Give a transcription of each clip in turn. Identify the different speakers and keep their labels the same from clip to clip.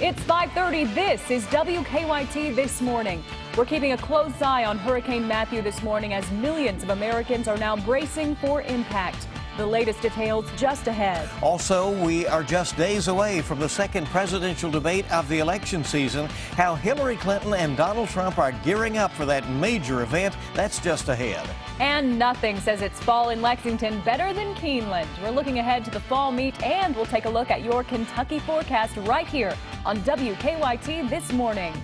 Speaker 1: It's 5:30. This is WKYT This Morning. We're keeping a close eye on Hurricane Matthew this morning as millions of Americans are now bracing for impact. The latest details just ahead.
Speaker 2: Also, we are just days away from the second presidential debate of the election season. How Hillary Clinton and Donald Trump are gearing up for that major event, that's just ahead.
Speaker 1: And nothing says it's fall in Lexington better than Keeneland. We're looking ahead to the fall meet, and we'll take a look at your Kentucky forecast right here on WKYT This Morning.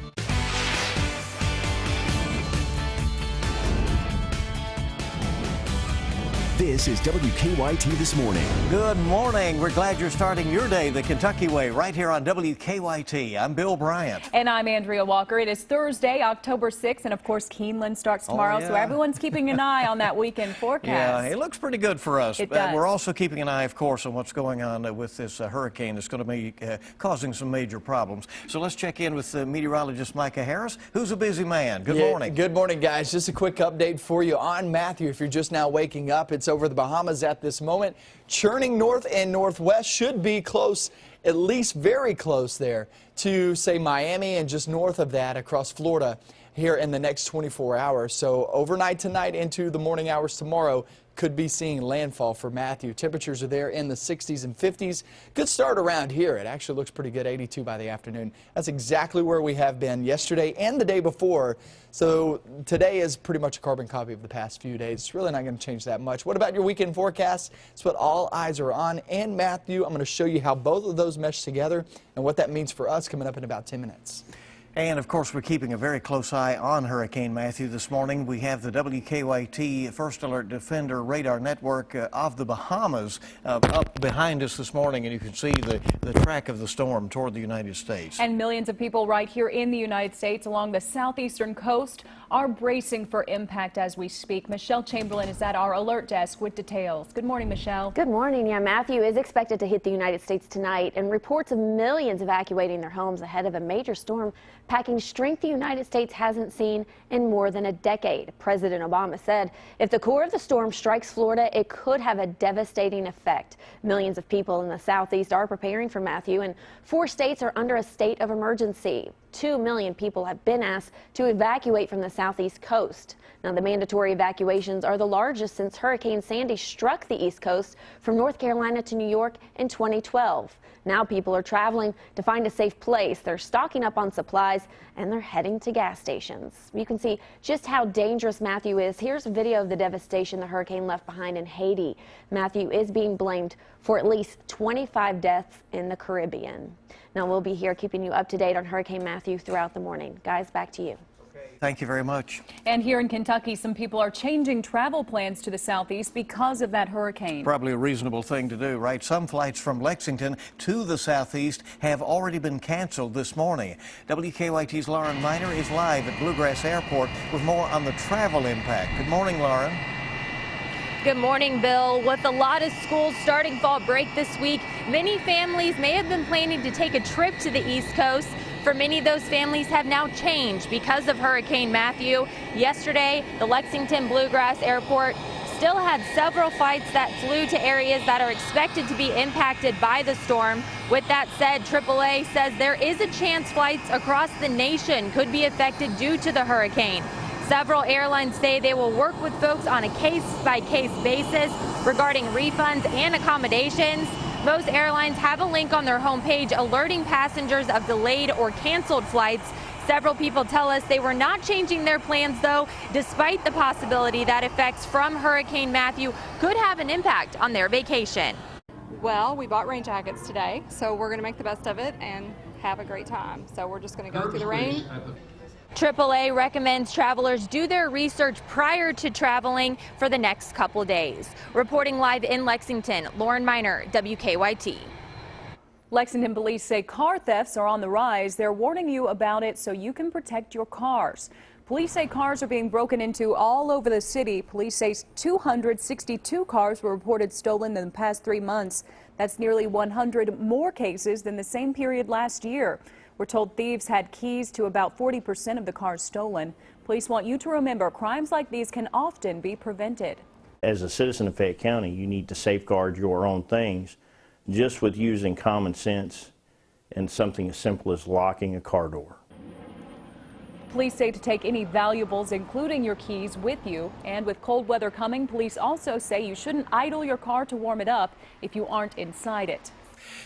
Speaker 3: This is WKYT This Morning.
Speaker 2: Good morning. We're glad you're starting your day the Kentucky way right here on WKYT. I'm Bill Bryant.
Speaker 1: And I'm Andrea Walker. It is Thursday, October 6th, and of course Keeneland starts tomorrow, so everyone's keeping an eye on that weekend forecast.
Speaker 2: Yeah, it looks pretty good for us.
Speaker 1: It does.
Speaker 2: We're also keeping an eye, of course, on what's going on with this hurricane that's going to be causing some major problems. So let's check in with meteorologist Micah Harris, who's a busy man. Good morning.
Speaker 4: Good morning, guys. Just a quick update for you on Matthew. If you're just now waking up, it's over the Bahamas at this moment. Churning north and northwest, should be close, at least very close there to, say, Miami, and just north of that across Florida here in the next 24 hours. So overnight tonight into the morning hours tomorrow, could be seeing landfall for Matthew. Temperatures are there in the 60s and 50s. Good start around here. It actually looks pretty good, 82 by the afternoon. That's exactly where we have been yesterday and the day before. So today is pretty much a carbon copy of the past few days. It's really not going to change that much. What about your weekend forecast? It's what all eyes are on. And Matthew, I'm going to show you how both of those mesh together and what that means for us coming up in about 10 minutes.
Speaker 2: And, of course, we're keeping a very close eye on Hurricane Matthew this morning. We have the WKYT First Alert Defender radar network of the Bahamas up behind us this morning, and you can see the track of the storm toward the United States.
Speaker 1: And millions of people right here in the United States along the southeastern coast are bracing for impact as we speak. Michelle Chamberlain is at our alert desk with details. Good morning, Michelle.
Speaker 5: Good morning. Yeah, Matthew is expected to hit the United States tonight, and reports of millions evacuating their homes ahead of a major storm packing strength the United States hasn't seen in more than a decade. President Obama said if the core of the storm strikes Florida, it could have a devastating effect. Millions of people in the southeast are preparing for Matthew, and 4 states are under a state of emergency. 2 million people have been asked to evacuate from the southeast coast. Now, the mandatory evacuations are the largest since Hurricane Sandy struck the East Coast from North Carolina to New York in 2012. Now people are traveling to find a safe place. They're stocking up on supplies, and they're heading to gas stations. You can see just how dangerous Matthew is. Here's a video of the devastation the hurricane left behind in Haiti. Matthew is being blamed for at least 25 deaths in the Caribbean. Now, we'll be here keeping you up to date on Hurricane Matthew throughout the morning. Guys, back to you.
Speaker 2: Thank you very much.
Speaker 1: And here in Kentucky, some people are changing travel plans to the southeast because of that hurricane.
Speaker 2: Probably a reasonable thing to do, right? Some flights from Lexington to the southeast have already been canceled this morning. WKYT's Lauren Miner is live at Bluegrass Airport with more on the travel impact. Good morning, Lauren.
Speaker 6: Good morning, Bill. With a lot of schools starting fall break this week, many families may have been planning to take a trip to the East Coast. For many, those families have now changed because of Hurricane Matthew. Yesterday, the Lexington Bluegrass Airport still had several flights that flew to areas that are expected to be impacted by the storm. With that said, AAA says there is a chance flights across the nation could be affected due to the hurricane. Several airlines say they will work with folks on a case-by-case basis regarding refunds and accommodations. Most airlines have a link on their homepage alerting passengers of delayed or canceled flights. Several people tell us they were not changing their plans, though, despite the possibility that effects from Hurricane Matthew could have an impact on their vacation.
Speaker 7: Well, we bought rain jackets today, so we're going to make the best of it and have a great time. So we're just going to go through the rain.
Speaker 6: AAA recommends travelers do their research prior to traveling for the next couple days. Reporting live in Lexington, Lauren Miner, WKYT.
Speaker 1: Lexington police say car thefts are on the rise. They're warning you about it so you can protect your cars. Police say cars are being broken into all over the city. Police say 262 cars were reported stolen in the past 3 months. That's nearly 100 more cases than the same period last year. We're told thieves had keys to about 40% of the cars stolen. Police want you to remember crimes like these can often be prevented.
Speaker 8: As a citizen of Fayette County, you need to safeguard your own things just with using common sense and something as simple as locking a car door.
Speaker 1: Police say to take any valuables, including your keys, with you. And with cold weather coming, police also say you shouldn't idle your car to warm it up if you aren't inside it.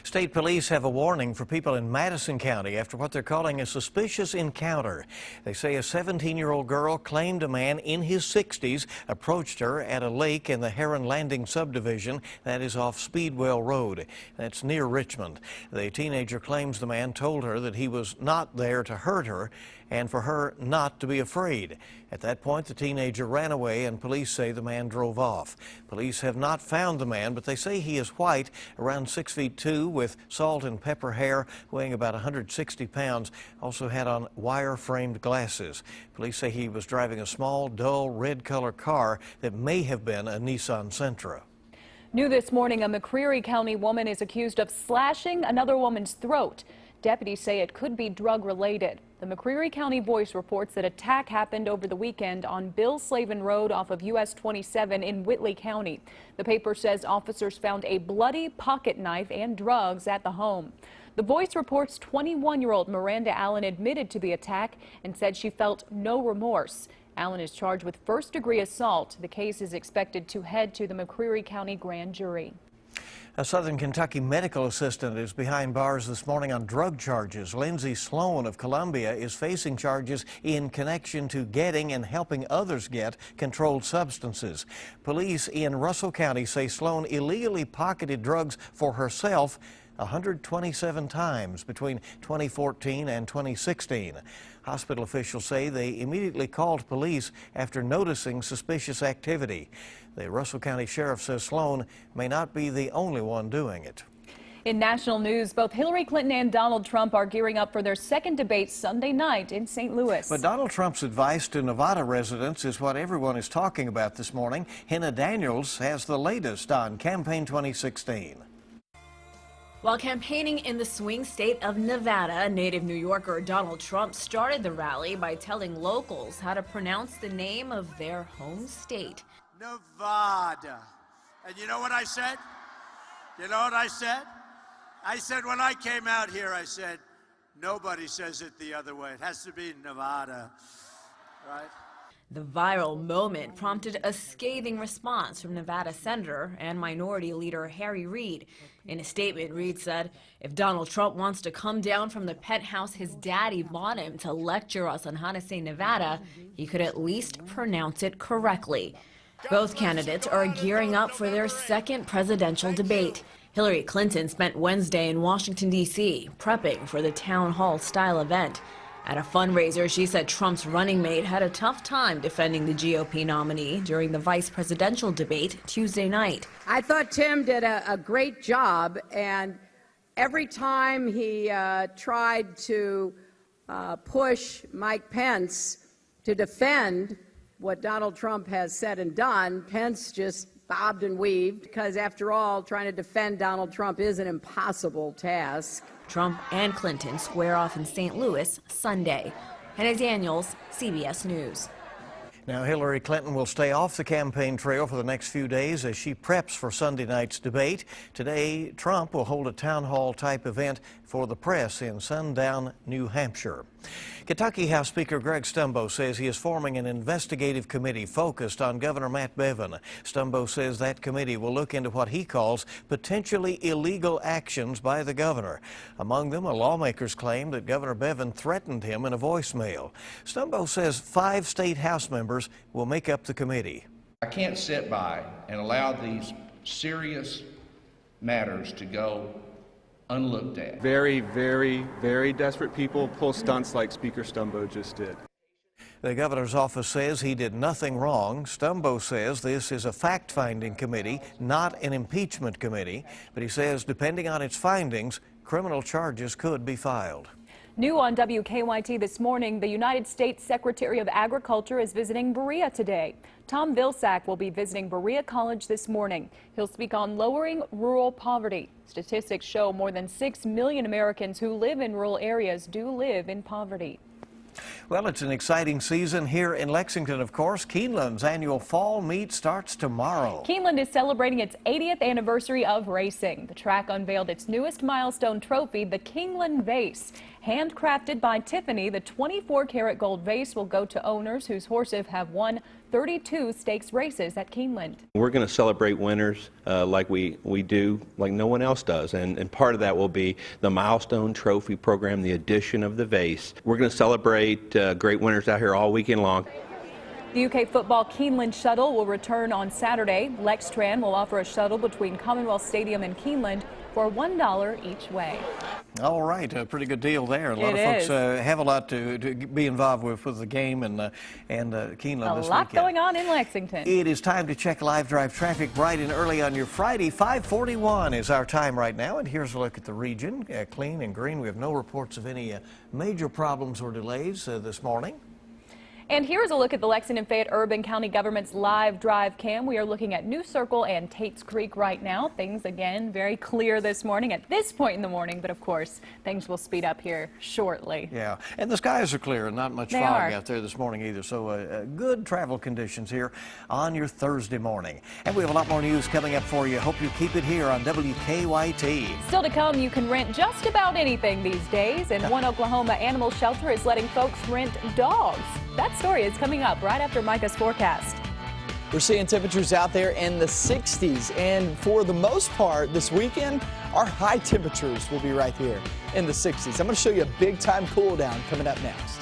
Speaker 2: State police have a warning for people in Madison County after what they're calling a suspicious encounter. They say a 17-year-old girl claimed a man in his 60s approached her at a lake in the Heron Landing subdivision that is off Speedwell Road. That's near Richmond. The teenager claims the man told her that he was not there to hurt her and for her not to be afraid. At that point, the teenager ran away and police say the man drove off. Police have not found the man, but they say he is white, around 6'2", with salt and pepper hair, weighing about 160 pounds, also had on wire-framed glasses. Police say he was driving a small, dull red-color car that may have been a Nissan Sentra.
Speaker 1: New this morning, a McCreary County woman is accused of slashing another woman's throat. Deputies say it could be drug-related. The McCreary County Voice reports that attack happened over the weekend on Bill Slavin Road off of US 27 in Whitley County. The paper says officers found a bloody pocket knife and drugs at the home. The Voice reports 21-year-old Miranda Allen admitted to the attack and said she felt no remorse. Allen is charged with first-degree assault. The case is expected to head to the McCreary County grand jury.
Speaker 2: A Southern Kentucky medical assistant is behind bars this morning on drug charges. Lindsay Sloan of Columbia is facing charges in connection to getting and helping others get controlled substances. Police in Russell County say Sloan illegally pocketed drugs for herself 127 times between 2014 and 2016. Hospital officials say they immediately called police after noticing suspicious activity. The Russell County Sheriff says Sloan may not be the only one doing it.
Speaker 1: In national news, both Hillary Clinton and Donald Trump are gearing up for their second debate Sunday night in St. Louis.
Speaker 2: But Donald Trump's advice to Nevada residents is what everyone is talking about this morning. Hannah Daniels has the latest on Campaign 2016.
Speaker 9: While campaigning in the swing state of Nevada, native New Yorker Donald Trump started the rally by telling locals how to pronounce the name of their home state.
Speaker 10: Nevada. And you know what I said? You know what I said? I said when I came out here, I said, nobody says it the other way. It has to be Nevada, right?
Speaker 9: The viral moment prompted a scathing response from Nevada Senator and Minority Leader Harry Reid. In a statement, Reid said, if Donald Trump wants to come down from the penthouse his daddy bought him to lecture us on how to say Nevada, he could at least pronounce it correctly. Both candidates are gearing up for their second presidential debate. Hillary Clinton spent Wednesday in Washington, D.C., prepping for the town hall-style event. At a fundraiser, she said Trump's running mate had a tough time defending the GOP nominee during the vice presidential debate Tuesday night.
Speaker 11: I thought Tim did a great job, and every time he tried to push Mike Pence to defend what Donald Trump has said and done, Pence just bobbed and weaved, because after all, trying to defend Donald Trump is an impossible task.
Speaker 9: Trump and Clinton square off in St. Louis Sunday. Hannah Daniels, CBS News.
Speaker 2: Now, Hillary Clinton will stay off the campaign trail for the next few days as she preps for Sunday night's debate. Today, Trump will hold a town hall type event for the press in Sundown, New Hampshire. Kentucky House Speaker Greg Stumbo says he is forming an investigative committee focused on Governor Matt Bevin. Stumbo says that committee will look into what he calls potentially illegal actions by the governor. Among them, lawmakers claim that Governor Bevin threatened him in a voicemail. Stumbo says 5 state House members will make up the committee.
Speaker 12: I can't sit by and allow these serious matters to go unlooked at.
Speaker 13: Very, very, very desperate people pull stunts like Speaker Stumbo just did.
Speaker 2: The governor's office says he did nothing wrong. Stumbo says this is a fact-finding committee, not an impeachment committee. But he says depending on its findings, criminal charges could be filed.
Speaker 1: New on WKYT this morning, the United States Secretary of Agriculture is visiting Berea today. Tom Vilsack will be visiting Berea College this morning. He'll speak on lowering rural poverty. Statistics show more than 6 million Americans who live in rural areas do live in poverty.
Speaker 2: Well, it's an exciting season here in Lexington, of course. Keeneland's annual fall meet starts tomorrow.
Speaker 1: Keeneland is celebrating its 80th anniversary of racing. The track unveiled its newest milestone trophy, the Keeneland Vase. Handcrafted by Tiffany, the 24-karat gold vase will go to owners whose horses have won 32 stakes races at Keeneland.
Speaker 14: We're going to celebrate winners like we do, like no one else does, and part of that will be the milestone trophy program, the addition of the vase. We're going to celebrate great winners out here all weekend long.
Speaker 1: The UK football Keeneland shuttle will return on Saturday. Lextran will offer a shuttle between Commonwealth Stadium and Keeneland for $1 each way.
Speaker 2: All right, a pretty good deal there. A lot of folks have a lot to be involved with the game and Keeneland this weekend.
Speaker 1: A lot going on in Lexington.
Speaker 2: It is time to check live drive traffic bright and early on your Friday. 5:41 is our time right now, and here's a look at the region. Clean and green. We have no reports of any major problems or delays this morning.
Speaker 1: And here's a look at the Lexington Fayette Urban County Government's live drive cam. We are looking at New Circle and Tate's Creek right now. Things, again, very clear this morning at this point in the morning, but of course, things will speed up here shortly.
Speaker 2: Yeah, and the skies are clear and not much fog out there this morning either, so good travel conditions here on your Thursday morning. And we have a lot more news coming up for you. Hope you keep it here on WKYT.
Speaker 1: Still to come, you can rent just about anything these days, and one Oklahoma animal shelter is letting folks rent dogs. That story is coming up right after Micah's forecast.
Speaker 4: We're seeing temperatures out there in the 60s, and for the most part this weekend, our high temperatures will be right here in the 60s. I'm going to show you a big time cool down coming up next.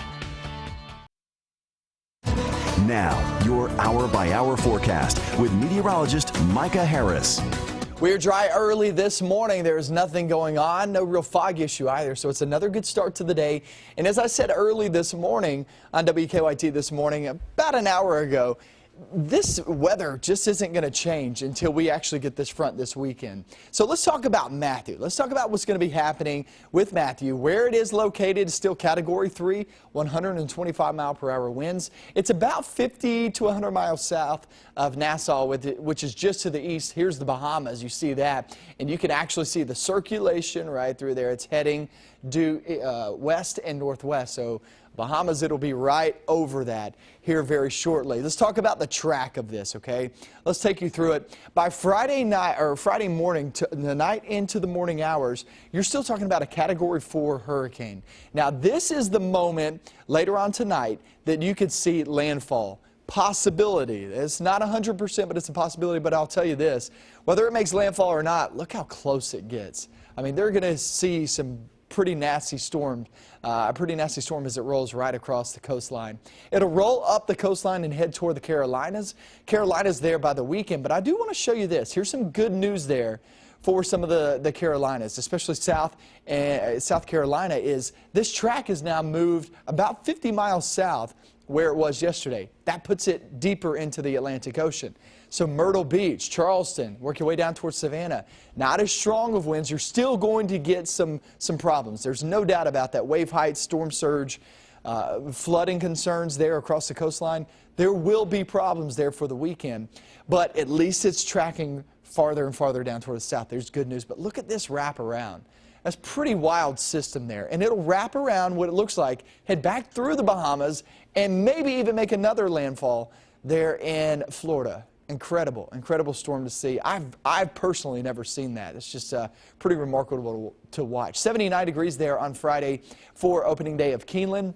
Speaker 3: Now, your hour-by-hour forecast with meteorologist Micah Harris.
Speaker 4: We're dry early this morning. There's nothing going on, no real fog issue either, so it's another good start to the day. And as I said early this morning on WKYT this morning, about an hour ago, this weather just isn't going to change until we actually get this front this weekend. So let's talk about Matthew. Let's talk about what's going to be happening with Matthew. Where it is located is still Category 3, 125-mile-per-hour winds. It's about 50 to 100 miles south of Nassau, which is just to the east. Here's the Bahamas. You see that. And you can actually see the circulation right through there. It's heading due west and northwest. So Bahamas, it'll be right over that here very shortly. Let's talk about the track of this, okay? Let's take you through it. By Friday night or Friday morning, to the night into the morning hours, you're still talking about a Category 4 hurricane. Now, this is the moment later on tonight that you could see landfall. Possibility. It's not 100%, but it's a possibility. But I'll tell you this, whether it makes landfall or not, look how close it gets. I mean, they're going to see some pretty nasty storm, a pretty nasty storm as it rolls right across the coastline. It'll roll up the coastline and head toward the Carolinas. Carolinas there by the weekend, but I do want to show you this. Here's some good news there for some of the Carolinas, especially South Carolina. Is this track is now moved about 50 miles south where it was yesterday. That puts it deeper into the Atlantic Ocean. So Myrtle Beach, Charleston, work your way down towards Savannah. Not as strong of winds. You're still going to get some problems. There's no doubt about that. Wave height, storm surge, flooding concerns there across the coastline. There will be problems there for the weekend, but at least it's tracking farther and farther down toward the south. There's good news, but look at this wraparound. That's a pretty wild system there, and it'll wrap around what it looks like, head back through the Bahamas, and maybe even make another landfall there in Florida. Incredible, incredible storm to see. I've personally never seen that. It's just pretty remarkable to watch. 79 degrees there on Friday for opening day of Keeneland.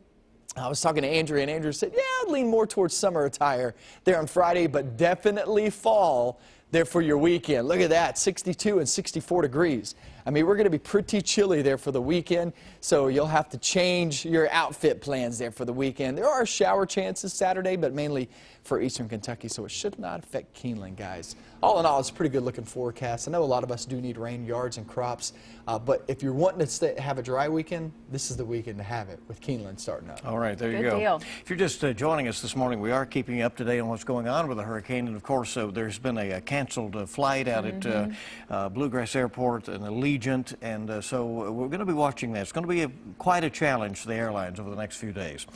Speaker 4: I was talking to Andrew, and Andrew said, yeah, I'd lean more towards summer attire there on Friday, but definitely fall there for your weekend. Look at that, 62 and 64 degrees. I mean, we're going to be pretty chilly there for the weekend, so you'll have to change your outfit plans there for the weekend. There are shower chances Saturday, but mainly for eastern Kentucky, so it should not affect Keeneland, guys. All in all, it's a pretty good looking forecast. I know a lot of us do need rain, yards, and crops, but if you're wanting to have a dry weekend, this is the weekend to have it with Keeneland starting up.
Speaker 2: All right, there you go.
Speaker 1: Good deal.
Speaker 2: If you're just joining us this morning, we are keeping you up to date on what's going on with the hurricane, and of course, there's been a canceled flight out at Bluegrass Airport, and a Regent, and so we're going to be watching that. It's going to be quite a challenge for the airlines over the next few days.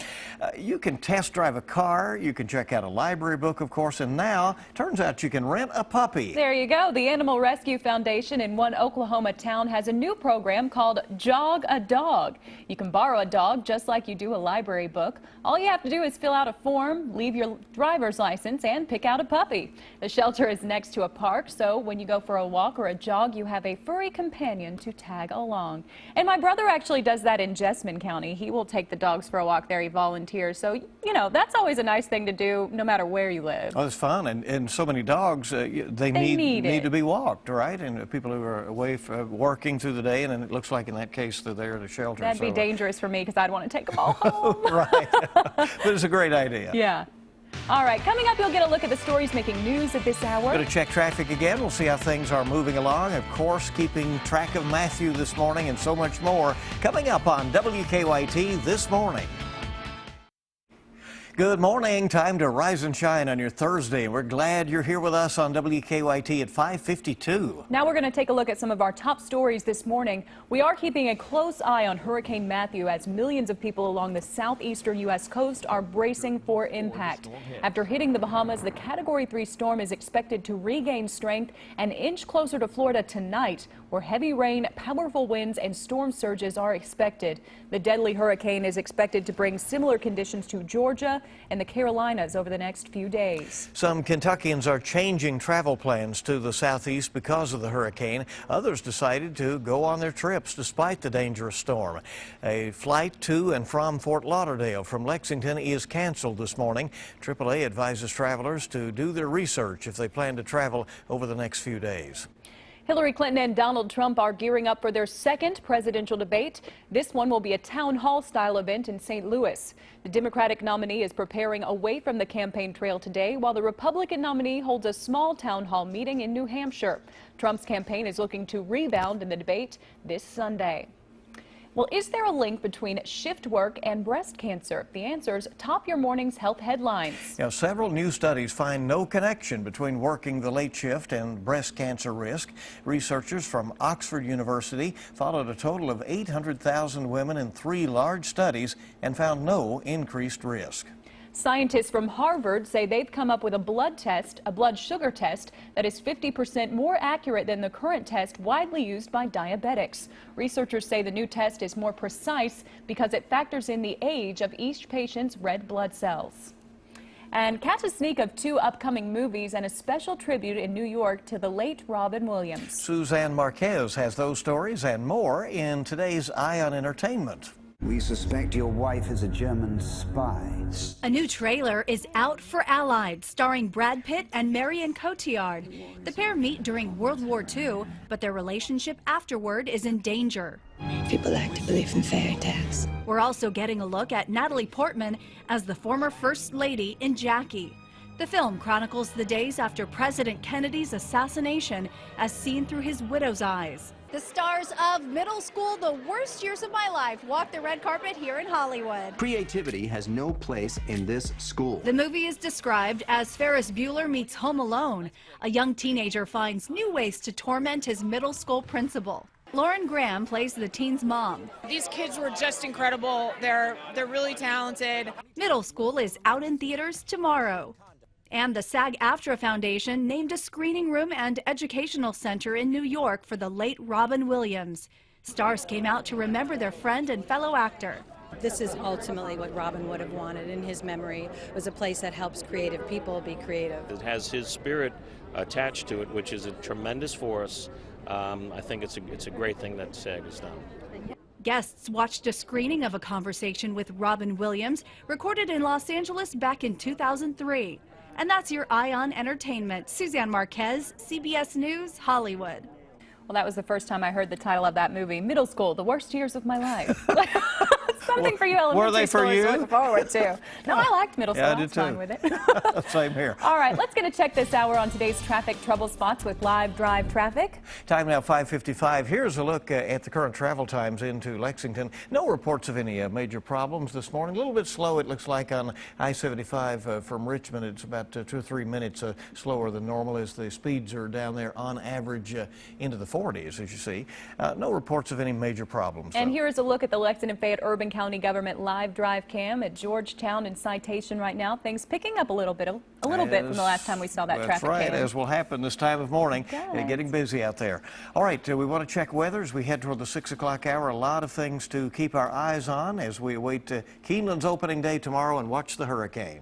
Speaker 2: You can test drive a car, you can check out a library book, of course, and now turns out you can rent a puppy.
Speaker 1: There you go. The Animal Rescue Foundation in one Oklahoma town has a new program called Jog a Dog. You can borrow a dog just like you do a library book. All you have to do is fill out a form, leave your driver's license, and pick out a puppy. The shelter is next to a park, so when you go for a walk or a jog, you have a furry companion to tag along. And my brother actually does that in Jessamine County. He will take the dogs for a walk there. He volunteers. So, you know, that's always a nice thing to do no matter where you live.
Speaker 2: Oh, it's fun, and so many dogs, they need to be walked, right? And people who are away working through the day, and it looks like in that case they're there at a shelter.
Speaker 1: That'd be dangerous for me because I'd want to take them all home.
Speaker 2: Right. But it's a great idea.
Speaker 1: Yeah. All right, coming up, you'll get a look at the stories making news at this hour.
Speaker 2: Going to check traffic again. We'll see how things are moving along. Of course, keeping track of Matthew this morning and so much more coming up on WKYT This Morning. Good morning. Time to rise and shine on your Thursday. We're glad you're here with us on WKYT at 5:52.
Speaker 1: Now we're going to take a look at some of our top stories this morning. We are keeping a close eye on Hurricane Matthew as millions of people along the southeastern U.S. coast are bracing for impact. After hitting the Bahamas, the Category 3 storm is expected to regain strength and inch closer to Florida tonight, where heavy rain, powerful winds, and storm surges are expected. The deadly hurricane is expected to bring similar conditions to Georgia and the Carolinas over the next few days.
Speaker 2: Some Kentuckians are changing travel plans to the southeast because of the hurricane. Others decided to go on their trips despite the dangerous storm. A flight to and from Fort Lauderdale from Lexington is canceled this morning. AAA advises travelers to do their research if they plan to travel over the next few days.
Speaker 1: Hillary Clinton and Donald Trump are gearing up for their second presidential debate. This one will be a town hall style event in St. Louis. The Democratic nominee is preparing away from the campaign trail today, while the Republican nominee holds a small town hall meeting in New Hampshire. Trump's campaign is looking to rebound in the debate this Sunday. Well, is there a link between shift work and breast cancer? The answers top your morning's health headlines.
Speaker 2: Now, several new studies find no connection between working the late shift and breast cancer risk. Researchers from Oxford University followed a total of 800,000 women in 3 large studies and found no increased risk.
Speaker 1: Scientists from Harvard say they've come up with a blood sugar test that is 50% more accurate than the current test widely used by diabetics. Researchers say the new test is more precise because it factors in the age of each patient's red blood cells. And catch a sneak of 2 upcoming movies and a special tribute in New York to the late Robin Williams.
Speaker 2: Suzanne Marquez has those stories and more in today's Eye on Entertainment.
Speaker 15: We suspect your wife is a German spy.
Speaker 16: A new trailer is out for Allied, starring Brad Pitt and Marion Cotillard. The pair meet during World War II, but their relationship afterward is in danger.
Speaker 17: People like to believe in fairy tales.
Speaker 16: We're also getting a look at Natalie Portman as the former First Lady in Jackie. The film chronicles the days after President Kennedy's assassination as seen through his widow's eyes.
Speaker 18: The stars of Middle School, The Worst Years of My Life, walk the red carpet here in Hollywood.
Speaker 19: Creativity has no place in this school.
Speaker 16: The movie is described as Ferris Bueller meets Home Alone. A young teenager finds new ways to torment his middle school principal. Lauren Graham plays the teen's mom.
Speaker 20: These kids were just incredible. They're really talented.
Speaker 16: Middle School is out in theaters tomorrow. And the SAG-AFTRA Foundation named a screening room and educational center in New York for the late Robin Williams. Stars came out to remember their friend and fellow actor.
Speaker 21: This is ultimately what Robin would have wanted in his memory, was a place that helps creative people be creative.
Speaker 22: It has his spirit attached to it, which is a tremendous force. I think it's a great thing that SAG has done.
Speaker 16: Guests watched a screening of A Conversation with Robin Williams, recorded in Los Angeles back in 2003. And that's your Eye on Entertainment. Suzanne Marquez, CBS News, Hollywood.
Speaker 1: Well, that was the first time I heard the title of that movie, Middle School, The Worst Years of My Life. So something for you elementary
Speaker 2: Were they for
Speaker 1: schools
Speaker 2: you?
Speaker 1: to look forward to. No, I liked middle school.
Speaker 2: Yeah, I
Speaker 1: I
Speaker 2: did
Speaker 1: was fine
Speaker 2: too.
Speaker 1: with it.
Speaker 2: Same here.
Speaker 1: All right, let's get a check this hour on today's traffic trouble spots with live drive traffic.
Speaker 2: Time now 5:55. Here's a look at the current travel times into Lexington. No reports of any major problems this morning. A little bit slow, it looks like, on I-75 from Richmond. It's about 2 or 3 minutes slower than normal as the speeds are down there on average into the 40s, as you see. No reports of any major problems.
Speaker 1: And
Speaker 2: though.
Speaker 1: here is a look at the Lexington Fayette Urban County Government live drive cam at Georgetown in Citation right now. Things picking up a little bit from the last time we saw that traffic
Speaker 2: That's right,
Speaker 1: cam.
Speaker 2: as will happen this time of morning.
Speaker 1: Good.
Speaker 2: Getting busy out there. All right, we want to check weather as we head toward the 6 o'clock hour. A lot of things to keep our eyes on as we await Keeneland's opening day tomorrow and watch the hurricane.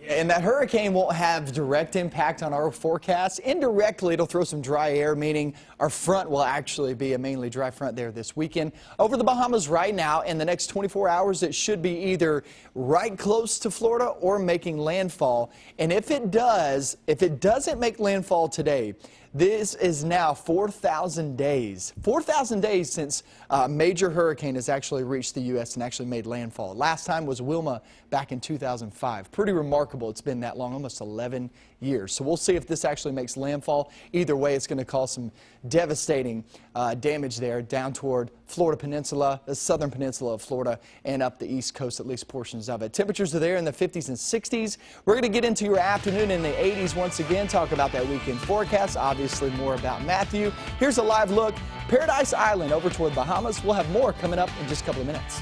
Speaker 4: And that hurricane won't have direct impact on our forecast. Indirectly, it'll throw some dry air, meaning our front will actually be a mainly dry front there this weekend. Over the Bahamas right now, in the next 24 hours, it should be either right close to Florida or making landfall. And if it doesn't make landfall today, this is now 4,000 days. 4,000 days since a major hurricane has actually reached the U.S. and actually made landfall. Last time was Wilma back in 2005. Pretty remarkable it's been that long, almost 11 years. So we'll see if this actually makes landfall. Either way, it's going to cause some devastating damage there down toward Florida Peninsula, the southern peninsula of Florida, and up the east coast, at least portions of it. Temperatures are there in the 50s and 60s. We're going to get into your afternoon in the 80s once again, talk about that weekend forecast, obviously more about Matthew. Here's a live look. Paradise Island over toward Bahamas. We'll have more coming up in just a couple of minutes.